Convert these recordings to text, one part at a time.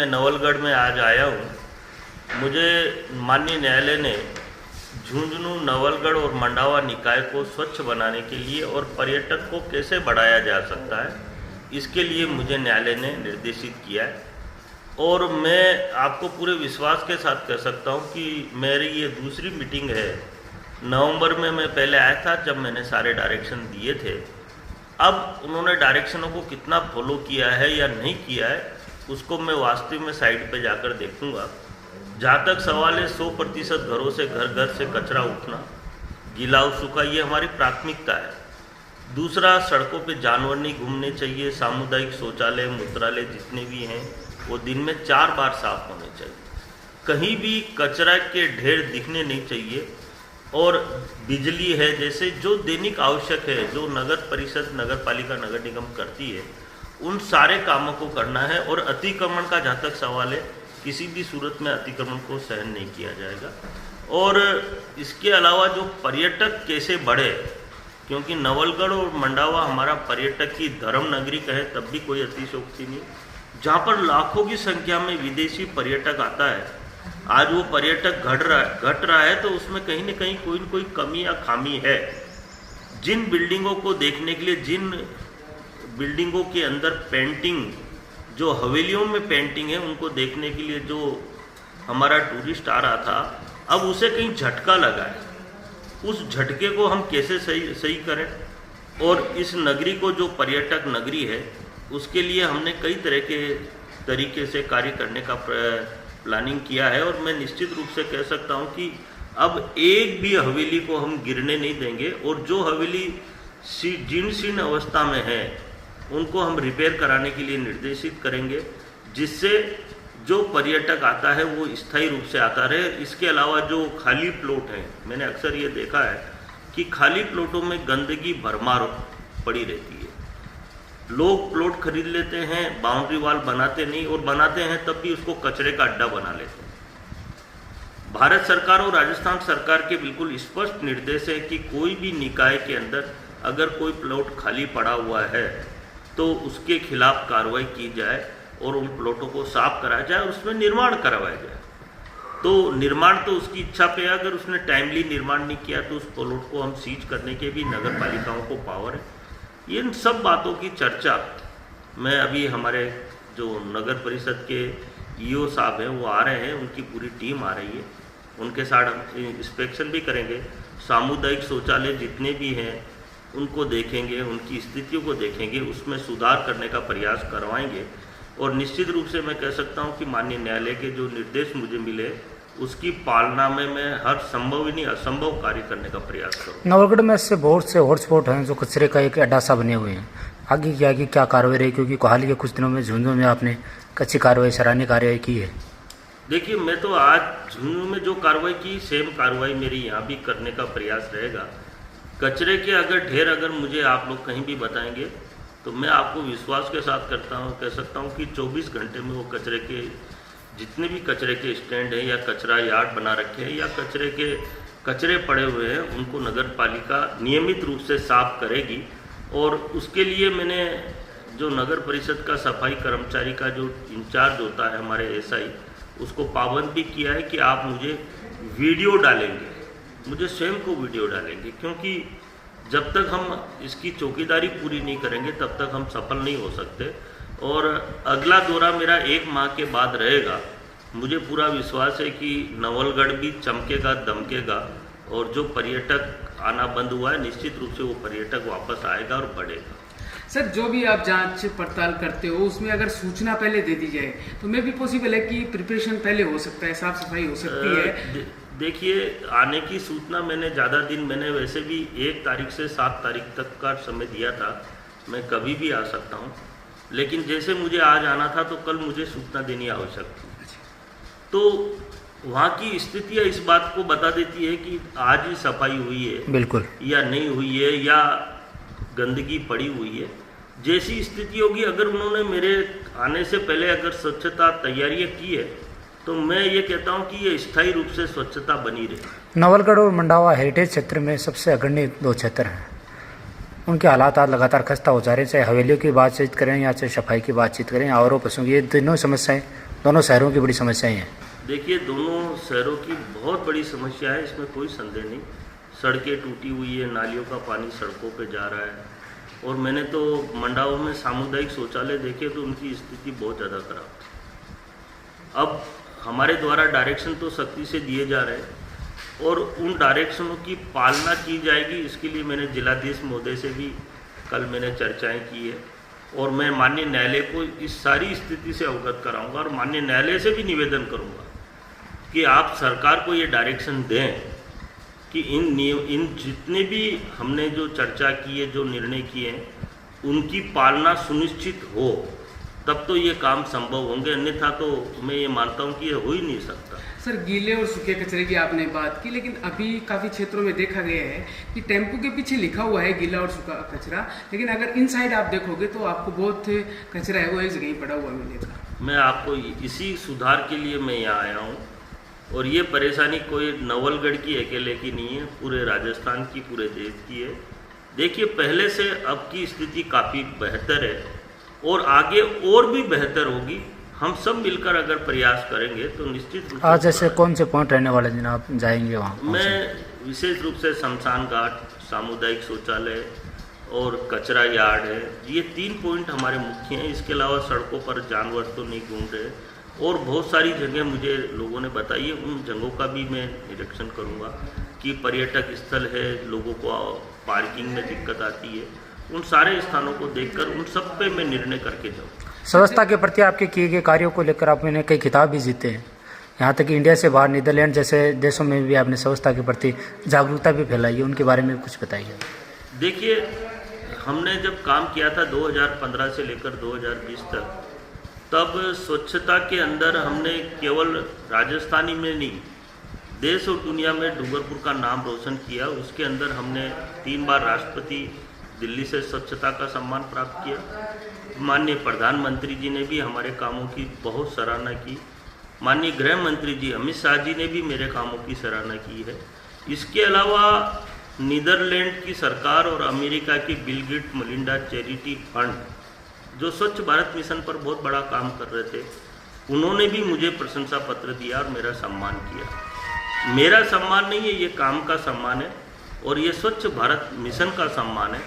मैं नवलगढ़ में आज आया हूँ। मुझे माननीय न्यायालय ने झुंझुनू, नवलगढ़ और मंडावा निकाय को स्वच्छ बनाने के लिए और पर्यटक को कैसे बढ़ाया जा सकता है, इसके लिए मुझे न्यायालय ने निर्देशित किया है। और मैं आपको पूरे विश्वास के साथ कह सकता हूँ कि मेरी ये दूसरी मीटिंग है। नवंबर में मैं पहले आया था जब मैंने सारे डायरेक्शन दिए थे। अब उन्होंने डायरेक्शनों को कितना फॉलो किया है या नहीं किया है, उसको मैं वास्तव में साइट पे जाकर देखूंगा। जहाँ तक सवाल है 100% घरों से घर से कचरा उठना, गीला और सूखा, ये हमारी प्राथमिकता है। दूसरा, सड़कों पे जानवर नहीं घूमने चाहिए। सामुदायिक शौचालय, मूत्रालय जितने भी हैं वो दिन में 4 बार साफ होने चाहिए। कहीं भी कचरा के ढेर दिखने नहीं चाहिए। और बिजली है, जैसे जो दैनिक आवश्यक है, जो नगर परिषद, नगर पालिका, नगर निगम करती है, उन सारे कामों को करना है। और अतिक्रमण का जहाँ तक सवाल है, किसी भी सूरत में अतिक्रमण को सहन नहीं किया जाएगा। और इसके अलावा जो पर्यटक कैसे बढ़े, क्योंकि नवलगढ़ और मंडावा हमारा पर्यटक की धर्म नगरी कहे तब भी कोई अतिशयोक्ति नहीं। जहाँ पर लाखों की संख्या में विदेशी पर्यटक आता है, आज वो पर्यटक घट रहा है, तो उसमें कहीं न कहीं कोई न कोई कमी या खामी है। जिन बिल्डिंगों को देखने के लिए, जिन बिल्डिंगों के अंदर पेंटिंग, जो हवेलियों में पेंटिंग है, उनको देखने के लिए जो हमारा टूरिस्ट आ रहा था, अब उसे कहीं झटका लगा है। उस झटके को हम कैसे सही करें। और इस नगरी को, जो पर्यटक नगरी है, उसके लिए हमने कई तरह के तरीके से कार्य करने का प्लानिंग किया है। और मैं निश्चित रूप से कह सकता हूं कि अब एक भी हवेली को हम गिरने नहीं देंगे। और जो हवेली जीर्ण अवस्था में है, उनको हम रिपेयर कराने के लिए निर्देशित करेंगे, जिससे जो पर्यटक आता है वो स्थायी रूप से आता रहे। इसके अलावा जो खाली प्लॉट हैं, मैंने अक्सर ये देखा है कि खाली प्लॉटों में गंदगी भरमार पड़ी रहती है। लोग प्लॉट खरीद लेते हैं, बाउंड्री वॉल बनाते नहीं, और बनाते हैं तब भी उसको कचरे का अड्डा बना लेते हैं। भारत सरकार और राजस्थान सरकार के बिल्कुल स्पष्ट निर्देश है कि कोई भी निकाय के अंदर अगर कोई प्लॉट खाली पड़ा हुआ है तो उसके खिलाफ कार्रवाई की जाए और उन प्लॉटों को साफ कराया जाए और उसमें निर्माण करवाया जाए। तो निर्माण तो उसकी इच्छा पे है। अगर उसने टाइमली निर्माण नहीं किया तो उस प्लॉट को हम सीज करने के भी नगर पालिकाओं को पावर है। इन सब बातों की चर्चा मैं अभी, हमारे जो नगर परिषद के ईओ साहब हैं वो आ रहे हैं, उनकी पूरी टीम आ रही है, उनके साथ हम इंस्पेक्शन भी करेंगे। सामुदायिक शौचालय जितने भी हैं उनको देखेंगे, उनकी स्थितियों को देखेंगे, उसमें सुधार करने का प्रयास करवाएंगे। और निश्चित रूप से मैं कह सकता हूं कि माननीय न्यायालय के जो निर्देश मुझे मिले, उसकी पालना में मैं हर संभव ही नहीं असंभव कार्य करने का प्रयास करूँ। नवलगढ़ में ऐसे बहुत से हॉटस्पॉट हैं जो कचरे का एक अड्डा सा बने हुए हैं। आगे क्या कार्रवाई रही, क्योंकि हाल के कुछ दिनों में झुंझुनू में आपने अच्छी कार्रवाई, सराहनीय कार्रवाई की है। देखिए, मैं तो आज झुंझुनू में जो कार्रवाई की, सेम कार्रवाई मेरी यहाँ भी करने का प्रयास रहेगा। कचरे के अगर मुझे आप लोग कहीं भी बताएंगे तो मैं आपको विश्वास के साथ कह सकता हूँ कि 24 घंटे में वो कचरे के जितने भी कचरे के स्टैंड हैं या कचरा यार्ड बना रखे हैं या कचरे पड़े हुए हैं, उनको नगर पालिका नियमित रूप से साफ करेगी। और उसके लिए मैंने जो नगर परिषद का सफाई कर्मचारी का जो इंचार्ज होता है, हमारे एसआई, उसको पाबंद भी किया है कि आप मुझे वीडियो डालेंगे, मुझे स्वयं को वीडियो डालेंगे, क्योंकि जब तक हम इसकी चौकीदारी पूरी नहीं करेंगे तब तक हम सफल नहीं हो सकते। और अगला दौरा मेरा 1 माह के बाद रहेगा। मुझे पूरा विश्वास है कि नवलगढ़ भी चमकेगा, दमकेगा, और जो पर्यटक आना बंद हुआ है, निश्चित रूप से वो पर्यटक वापस आएगा और बढ़ेगा। सर, जो भी आप जांच पड़ताल करते हो उसमें अगर सूचना पहले दे दी जाए तो मे भी पॉसिबल है कि प्रिपरेशन पहले हो सकता है, साफ सफाई हो सकती है। देखिए, आने की सूचना मैंने वैसे भी 1 तारीख से 7 तारीख तक का समय दिया था। मैं कभी भी आ सकता हूँ, लेकिन जैसे मुझे आज आना था तो कल मुझे सूचना देनी आवश्यक थी। तो वहाँ की स्थितियाँ इस बात को बता देती है कि आज ही सफाई हुई है बिल्कुल या नहीं हुई है, या गंदगी पड़ी हुई है। जैसी स्थिति होगी, अगर उन्होंने मेरे आने से पहले अगर स्वच्छता तैयारियाँ की है तो मैं ये कहता हूँ कि ये स्थायी रूप से स्वच्छता बनी रहे। नवलगढ़ और मंडावा हेरिटेज क्षेत्र में सबसे अग्रणी 2 क्षेत्र हैं। उनके हालात आज लगातार खस्ता हो जा रहे हैं, चाहे हवेलियों की बातचीत करें या चाहे सफाई की बातचीत करें या और पशुओं की, ये दोनों समस्याएं दोनों शहरों की बड़ी समस्याएं हैं। देखिए, दोनों शहरों की बहुत बड़ी समस्या है, इसमें कोई संदेह नहीं। सड़कें टूटी हुई है, नालियों का पानी सड़कों पे जा रहा है, और मैंने तो मंडावा में सामुदायिक शौचालय देखे तो उनकी स्थिति बहुत ज़्यादा खराब है। अब हमारे द्वारा डायरेक्शन तो सख्ती से दिए जा रहे हैं और उन डायरेक्शनों की पालना की जाएगी, इसके लिए मैंने जिलाधीश महोदय से भी कल मैंने चर्चाएं की है और मैं माननीय न्यायालय को इस सारी स्थिति से अवगत कराऊंगा और माननीय न्यायालय से भी निवेदन करूंगा कि आप सरकार को ये डायरेक्शन दें कि इन जितने भी हमने जो चर्चा की है, जो निर्णय किए हैं, उनकी पालना सुनिश्चित हो, तब तो ये काम संभव होंगे, अन्यथा तो मैं ये मानता हूँ कि ये हो ही नहीं सकता। सर, गीले और सूखे कचरे की आपने बात की, लेकिन अभी काफ़ी क्षेत्रों में देखा गया है कि टेम्पो के पीछे लिखा हुआ है गीला और सूखा कचरा, लेकिन अगर इनसाइड आप देखोगे तो आपको बहुत कचरा है वो एक जगह ही पड़ा हुआ मिलेगा। मैं आपको इसी सुधार के लिए मैं यहाँ आया हूँ और ये परेशानी कोई नवलगढ़ की अकेले की नहीं है, पूरे राजस्थान की, पूरे देश की है। देखिए, पहले से अब की स्थिति काफ़ी बेहतर है और आगे और भी बेहतर होगी। हम सब मिलकर अगर प्रयास करेंगे तो निश्चित रूप से। आज ऐसे कौन से पॉइंट रहने वाले दिन आप जाएंगे वहाँ? मैं विशेष रूप से शमशान घाट, सामुदायिक शौचालय और कचरा यार्ड है, ये 3 पॉइंट हमारे मुख्य हैं। इसके अलावा सड़कों पर जानवर तो नहीं घूम रहे और बहुत सारी जगह मुझे लोगों ने बताई है, उन जगहों का भी मैं निरीक्षण करूँगा कि पर्यटक स्थल है, लोगों को पार्किंग में दिक्कत आती है, उन सारे स्थानों को देखकर उन सब पे मैं निर्णय करके जाऊँ। स्वच्छता के प्रति आपके किए गए कार्यों को लेकर आपने कई खिताब भी जीते हैं, यहाँ तक कि इंडिया से बाहर नीदरलैंड जैसे देशों में भी आपने स्वच्छता के प्रति जागरूकता भी फैलाई है, उनके बारे में कुछ बताइए। देखिए, हमने जब काम किया था 2015 से लेकर 2020 तक, तब स्वच्छता के अंदर हमने केवल राजस्थानी में नहीं, देश और दुनिया में डूंगरपुर का नाम रोशन किया। उसके अंदर हमने 3 बार राष्ट्रपति दिल्ली से स्वच्छता का सम्मान प्राप्त किया। माननीय प्रधानमंत्री जी ने भी हमारे कामों की बहुत सराहना की। माननीय गृह मंत्री जी अमित शाह जी ने भी मेरे कामों की सराहना की है। इसके अलावा नीदरलैंड की सरकार और अमेरिका की Bill Gates Melinda charity fund, जो स्वच्छ भारत मिशन पर बहुत बड़ा काम कर रहे थे, उन्होंने भी मुझे प्रशंसा पत्र दिया और मेरा सम्मान किया। मेरा सम्मान नहीं है, ये काम का सम्मान है और ये स्वच्छ भारत मिशन का सम्मान है।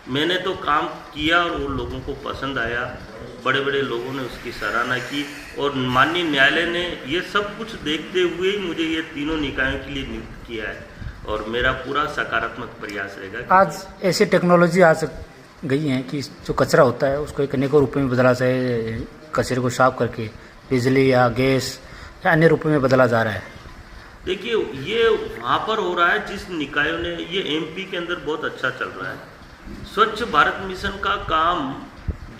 मैंने तो काम किया और उन लोगों को पसंद आया, बड़े बड़े लोगों ने उसकी सराहना की और माननीय न्यायालय ने ये सब कुछ देखते हुए ही मुझे ये तीनों निकायों के लिए नियुक्त किया है और मेरा पूरा सकारात्मक प्रयास रहेगा। आज ऐसी टेक्नोलॉजी आ गई है कि जो कचरा होता है उसको एक अनेकों रूपों में बदला जाए, कचरे को साफ करके बिजली या गैस या अन्य रूपों में बदला जा रहा है। देखिए, ये वहाँ पर हो रहा है जिस निकायों ने, ये एमपी के अंदर बहुत अच्छा चल रहा है। स्वच्छ भारत मिशन का काम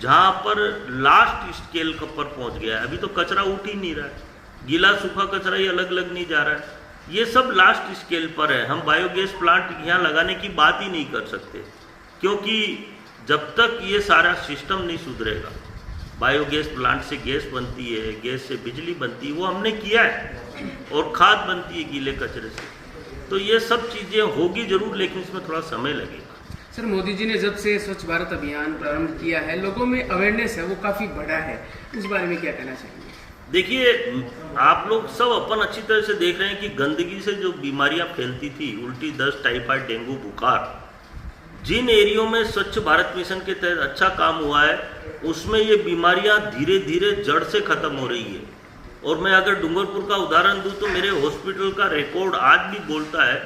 जहाँ पर लास्ट स्केल पर पहुँच गया है, अभी तो कचरा उठ ही नहीं रहा है, गीला सूखा कचरा ही अलग अलग नहीं जा रहा है, ये सब लास्ट स्केल पर है। हम बायोगैस प्लांट यहाँ लगाने की बात ही नहीं कर सकते, क्योंकि जब तक ये सारा सिस्टम नहीं सुधरेगा, बायोगैस प्लांट से गैस बनती है, गैस से बिजली बनती है, वो हमने किया है, और खाद बनती है गीले कचरे से, तो ये सब चीज़ें होगी जरूर, लेकिन इसमें थोड़ा समय लगेगा। सर, मोदी जी ने जब से स्वच्छ भारत अभियान प्रारंभ किया है, लोगों में अवेयरनेस है वो काफ़ी बढ़ा है, इस बारे में क्या कहना चाहेंगे? देखिए, आप लोग सब अपन अच्छी तरह से देख रहे हैं कि गंदगी से जो बीमारियां फैलती थी, उल्टी, दस्त, टाइफाइड, डेंगू, बुखार, जिन एरियो में स्वच्छ भारत मिशन के तहत अच्छा काम हुआ है, उसमें ये बीमारियां धीरे धीरे जड़ से खत्म हो रही है। और मैं अगर डूंगरपुर का उदाहरण दूं तो मेरे हॉस्पिटल का रिकॉर्ड आज भी बोलता है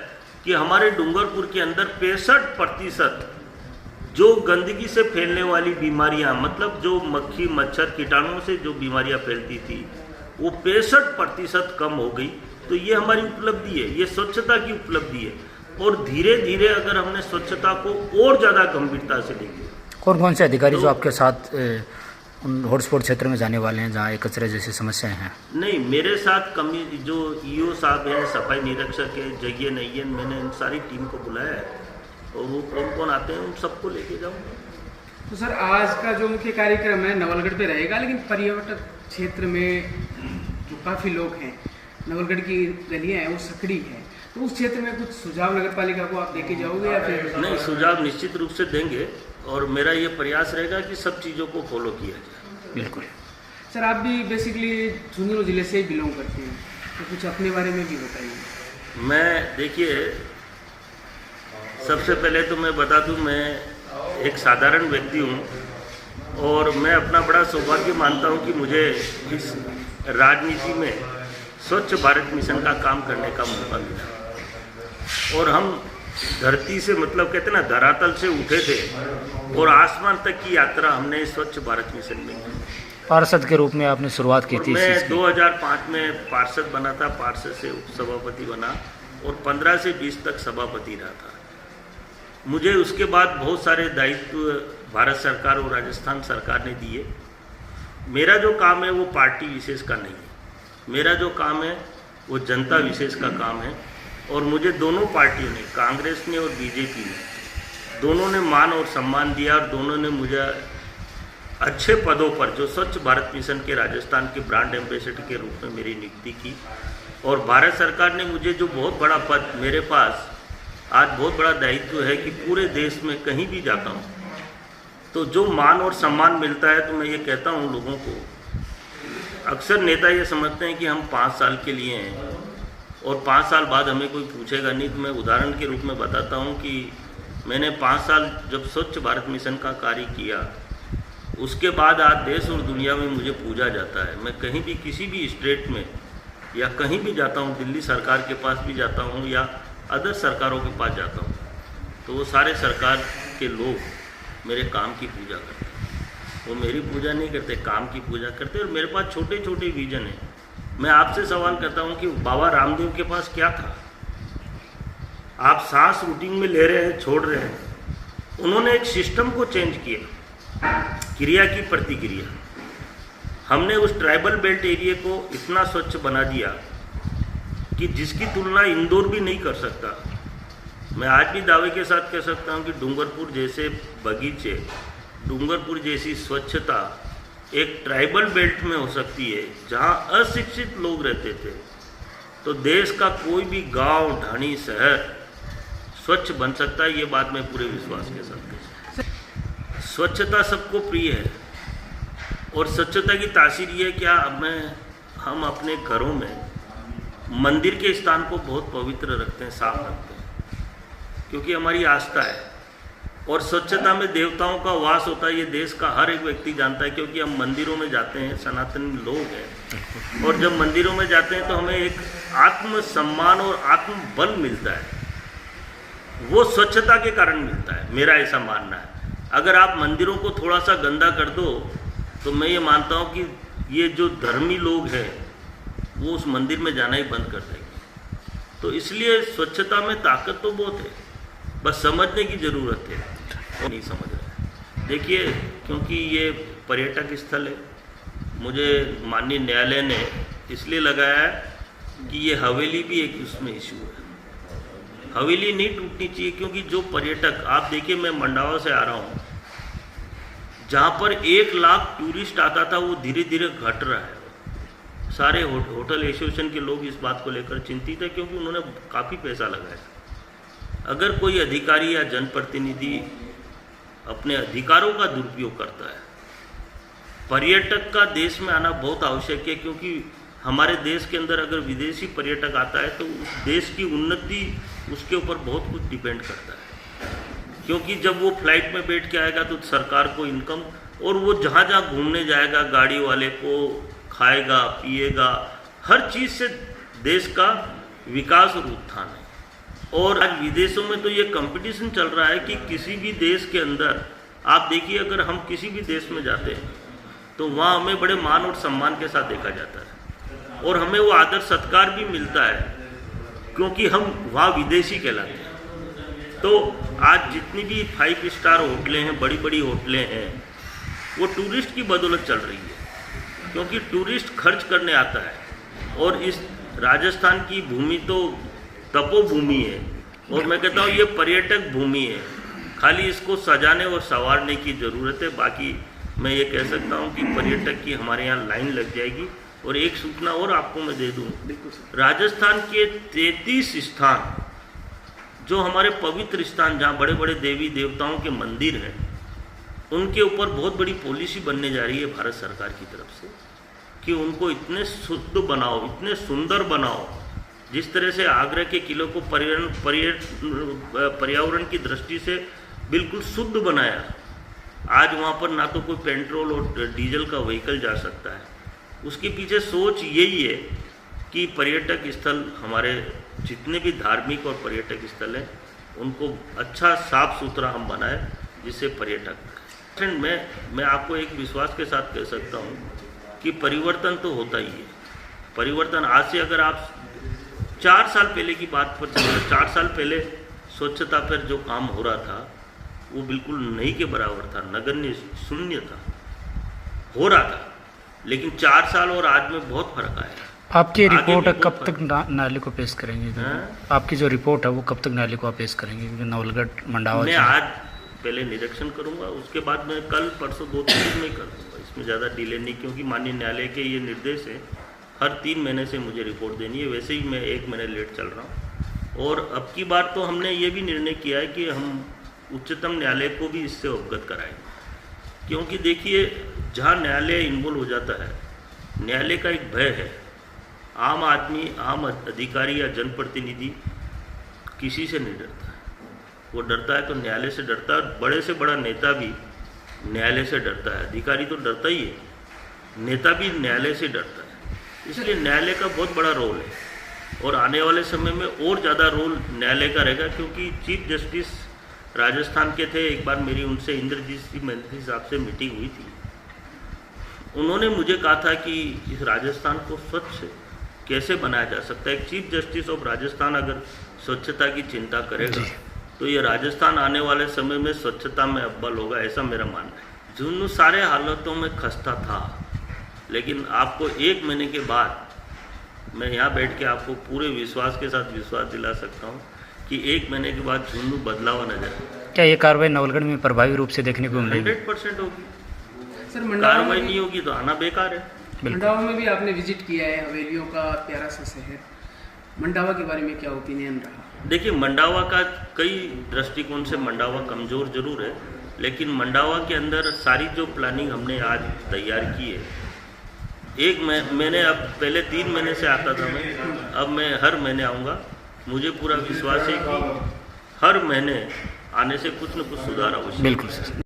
कि हमारे डूंगरपुर के अंदर 65% जो गंदगी से फैलने वाली बीमारियां, मतलब जो मक्खी, मच्छर, कीटाणुओं से जो बीमारियां फैलती थी, वो 65% कम हो गई। तो ये हमारी उपलब्धि है, ये स्वच्छता की उपलब्धि है, और धीरे धीरे अगर हमने स्वच्छता को और ज़्यादा गंभीरता से लेंगे। कौन कौन से अधिकारी जो आपके साथ उन हॉटस्पॉट क्षेत्र में जाने वाले हैं जहाँ एक कचरे जैसी समस्याएं हैं? नहीं, मेरे साथ जो ईओ साहब हैं, सफाई निरीक्षक है, जगिए नैयन, मैंने इन सारी टीम को बुलाया है और वो कौन कौन आते हैं उन सबको लेके जाऊँगा। तो सर, आज का जो मुख्य कार्यक्रम है नवलगढ़ पे रहेगा, लेकिन पर्यटक क्षेत्र में जो काफ़ी लोग हैं नवलगढ़ की गलियाँ हैं वो सकड़ी है, तो उस क्षेत्र में कुछ सुझाव नगर पालिका को आप देके जाओगे या फिर? नहीं, सुझाव निश्चित रूप से देंगे और मेरा ये प्रयास रहेगा कि सब चीज़ों को फॉलो किया जाए। बिल्कुल सर, आप भी बेसिकली झुंझुनू जिले से ही बिलोंग करते हैं, तो कुछ अपने बारे में भी बताइए। मैं देखिए, सबसे पहले तो मैं बता दूं, मैं एक साधारण व्यक्ति हूं और मैं अपना बड़ा सौभाग्य मानता हूं कि मुझे इस राजनीति में स्वच्छ भारत मिशन का काम करने का मौका मिला और हम धरती से, मतलब कहते हैं ना, धरातल से उठे थे और आसमान तक की यात्रा हमने स्वच्छ भारत मिशन में की। पार्षद के रूप में आपने शुरुआत की थी? मैं 2005 में पार्षद बना था, पार्षद से उपसभापति बना और 15 से 20 तक सभापति रहा था। मुझे उसके बाद बहुत सारे दायित्व भारत सरकार और राजस्थान सरकार ने दिए। मेरा जो काम है वो पार्टी विशेष का नहीं है, मेरा जो काम है वो जनता विशेष का काम है और मुझे दोनों पार्टियों ने, कांग्रेस ने और बीजेपी ने, दोनों ने मान और सम्मान दिया और दोनों ने मुझे अच्छे पदों पर, जो स्वच्छ भारत मिशन के राजस्थान के ब्रांड एम्बेसडर के रूप में मेरी नियुक्ति की और भारत सरकार ने मुझे जो बहुत बड़ा पद, मेरे पास आज बहुत बड़ा दायित्व है कि पूरे देश में कहीं भी जाता हूँ तो जो मान और सम्मान मिलता है, तो मैं ये कहता हूँ लोगों को, अक्सर नेता ये समझते हैं कि हम 5 साल के लिए हैं और 5 साल बाद हमें कोई पूछेगा नहीं। तो मैं उदाहरण के रूप में बताता हूँ कि मैंने 5 साल जब स्वच्छ भारत मिशन का कार्य किया, उसके बाद आज देश और दुनिया में मुझे पूजा जाता है। मैं कहीं भी, किसी भी स्टेट में या कहीं भी जाता हूँ, दिल्ली सरकार के पास भी जाता हूँ या अदर सरकारों के पास जाता हूँ, तो वो सारे सरकार के लोग मेरे काम की पूजा करते हैं। वो मेरी पूजा नहीं करते, काम की पूजा करते। और मेरे पास छोटे छोटे विजन हैं। मैं आपसे सवाल करता हूँ कि बाबा रामदेव के पास क्या था? आप सांस रूटीन में ले रहे हैं, छोड़ रहे हैं, उन्होंने एक सिस्टम को चेंज किया, क्रिया की प्रतिक्रिया। हमने उस ट्राइबल बेल्ट एरिया को इतना स्वच्छ बना दिया कि जिसकी तुलना इंदौर भी नहीं कर सकता। मैं आज भी दावे के साथ कह सकता हूं कि डूंगरपुर जैसे बगीचे, डूंगरपुर जैसी स्वच्छता एक ट्राइबल बेल्ट में हो सकती है जहां अशिक्षित लोग रहते थे। तो देश का कोई भी गांव, ढाणी, शहर स्वच्छ बन सकता है, ये बात मैं पूरे विश्वास के साथ कहता हूं। स्वच्छता सबको प्रिय है और स्वच्छता की तासीर ये क्या, हम अपने घरों में मंदिर के स्थान को बहुत पवित्र रखते हैं, साफ रखते हैं, क्योंकि हमारी आस्था है। और स्वच्छता में देवताओं का वास होता है, ये देश का हर एक व्यक्ति जानता है, क्योंकि हम मंदिरों में जाते हैं, सनातनी लोग हैं, और जब मंदिरों में जाते हैं तो हमें एक आत्म सम्मान और आत्म बल मिलता है। वो स्वच्छता के कारण मिलता है, मेरा ऐसा मानना है। अगर आप मंदिरों को थोड़ा सा गंदा कर दो तो मैं ये मानता हूँ कि ये जो धर्मी लोग हैं वो उस मंदिर में जाना ही बंद कर देंगे। तो इसलिए स्वच्छता में ताकत तो बहुत है, बस समझने की ज़रूरत है, और नहीं समझ रहे। देखिए, क्योंकि ये पर्यटक स्थल है, मुझे माननीय न्यायालय ने इसलिए लगाया है कि ये हवेली भी एक उसमें इशू है। हवेली नहीं टूटनी चाहिए, क्योंकि जो पर्यटक, आप देखिए, मैं मंडावा से आ रहा हूँ, जहाँ पर 1 लाख टूरिस्ट आता था वो धीरे धीरे घट रहा है। सारे होटल एसोसिएशन के लोग इस बात को लेकर चिंतित है, क्योंकि उन्होंने काफ़ी पैसा लगाया। अगर कोई अधिकारी या जनप्रतिनिधि अपने अधिकारों का दुरुपयोग करता है, पर्यटक का देश में आना बहुत आवश्यक है, क्योंकि हमारे देश के अंदर अगर विदेशी पर्यटक आता है तो उस देश की उन्नति उसके ऊपर बहुत कुछ डिपेंड करता है। क्योंकि जब वो फ्लाइट में बैठ के आएगा तो सरकार को इनकम, और वो जहाँ जहाँ घूमने जाएगा, गाड़ी वाले को खाएगा, पिएगा, हर चीज़ से देश का विकास और उत्थान है। और आज विदेशों में तो ये कंपटीशन चल रहा है कि किसी भी देश के अंदर, आप देखिए, अगर हम किसी भी देश में जाते हैं तो वहाँ हमें बड़े मान और सम्मान के साथ देखा जाता है, और हमें वो आदर सत्कार भी मिलता है, क्योंकि हम वहाँ विदेशी कहलाते हैं। तो आज जितनी भी 5 स्टार होटलें हैं, बड़ी बड़ी होटलें हैं, वो टूरिस्ट की बदौलत चल रही है, क्योंकि टूरिस्ट खर्च करने आता है। और इस राजस्थान की भूमि तो तपोभूमि है, और मैं कहता हूँ ये पर्यटक भूमि है, खाली इसको सजाने और संवारने की ज़रूरत है। बाकी मैं ये कह सकता हूँ कि पर्यटक की हमारे यहाँ लाइन लग जाएगी, और एक सूचना और आपको मैं दे दूं, बिल्कुल सर। राजस्थान के 33 स्थान जो हमारे पवित्र स्थान जहाँ बड़े बड़े देवी देवताओं के मंदिर हैं, उनके ऊपर बहुत बड़ी पॉलिसी बनने जा रही है भारत सरकार की तरफ से कि उनको इतने शुद्ध बनाओ, इतने सुंदर बनाओ। जिस तरह से आगरा के किले को पर्यावरण की दृष्टि से बिल्कुल शुद्ध बनाया, आज वहाँ पर ना तो कोई पेट्रोल और डीजल का व्हीकल जा सकता है। उसके पीछे सोच यही है कि पर्यटक स्थल हमारे जितने भी धार्मिक और पर्यटक स्थल हैं उनको अच्छा साफ सुथरा हम बनाएं, जिससे पर्यटक मैं आपको एक विश्वास के साथ कह सकता हूँ कि परिवर्तन तो होता ही है। परिवर्तन आज से अगर आप 4 साल पहले की बात पर चले, 4 साल पहले स्वच्छता पर जो काम हो रहा था वो बिल्कुल नहीं के बराबर था, नगण्य शून्य था, हो रहा था। लेकिन 4 साल और आज में बहुत फर्क आया। आपकी आगे रिपोर्ट भी कब बहुत तक न्यायालय को पेश करेंगे? आपकी जो रिपोर्ट है वो कब तक न्यायालय को आप पेश करेंगे? क्योंकि नवलगढ़ मंडावा मैं आज पहले निरीक्षण करूंगा, उसके बाद मैं कल परसों 2-3 दिन में कर दूंगा। इसमें ज़्यादा डिले नहीं, क्योंकि माननीय न्यायालय के ये निर्देश है हर 3 महीने से मुझे रिपोर्ट देनी है। वैसे ही मैं 1 महीने लेट चल रहा हूँ। और अब की बार तो हमने ये भी निर्णय किया है कि हम उच्चतम न्यायालय को भी इससे अवगत कराएंगे, क्योंकि देखिए जहाँ न्यायालय इन्वॉल्व हो जाता है, न्यायालय का एक भय है। आम आदमी, आम अधिकारी या जनप्रतिनिधि किसी से नहीं डरता है। वो डरता है तो न्यायालय से डरता है, और बड़े से बड़ा नेता भी न्यायालय से डरता है। अधिकारी तो डरता ही है, नेता भी न्यायालय से डरता है। इसलिए न्यायालय का बहुत बड़ा रोल है, और आने वाले समय में और ज़्यादा रोल न्यायालय का रहेगा, क्योंकि चीफ जस्टिस राजस्थान के थे। एक बार मेरी उनसे इंद्रजीत सिंह मंत्री साहब से मीटिंग हुई थी। उन्होंने मुझे कहा था कि इस राजस्थान को स्वच्छ कैसे बनाया जा सकता है। एक चीफ जस्टिस ऑफ राजस्थान अगर स्वच्छता की चिंता करेगा तो ये राजस्थान आने वाले समय में स्वच्छता में अव्वल होगा, ऐसा मेरा मानना है। झुंझुनू सारे हालातों में खस्ता था, लेकिन आपको 1 महीने के बाद मैं यहाँ बैठ के आपको पूरे विश्वास के साथ विश्वास दिला सकता हूँ कि 1 महीने के बाद झुंझुनू बदलाव नजर आएगा। क्या ये कार्रवाई नवलगढ़ में प्रभावी रूप से देखने को मिलेगी? 100% होगी। सर मंडावा कार्रवाई में नहीं होगी तो आना बेकार है। मंडावा में भी आपने विजिट किया है, हवेलियों का प्यारा सा शहर। मंडावा के बारे में क्या ओपिनियन रहा? देखिए, मंडावा का कई दृष्टिकोण से मंडावा कमज़ोर जरूर है, लेकिन मंडावा के अंदर सारी जो प्लानिंग हमने आज तैयार की है, मैंने अब पहले 3 महीने से आता था मैं, अब मैं हर महीने आऊँगा। मुझे पूरा विश्वास है कि हर महीने आने से कुछ न कुछ सुधार अवश्य। बिल्कुल सर।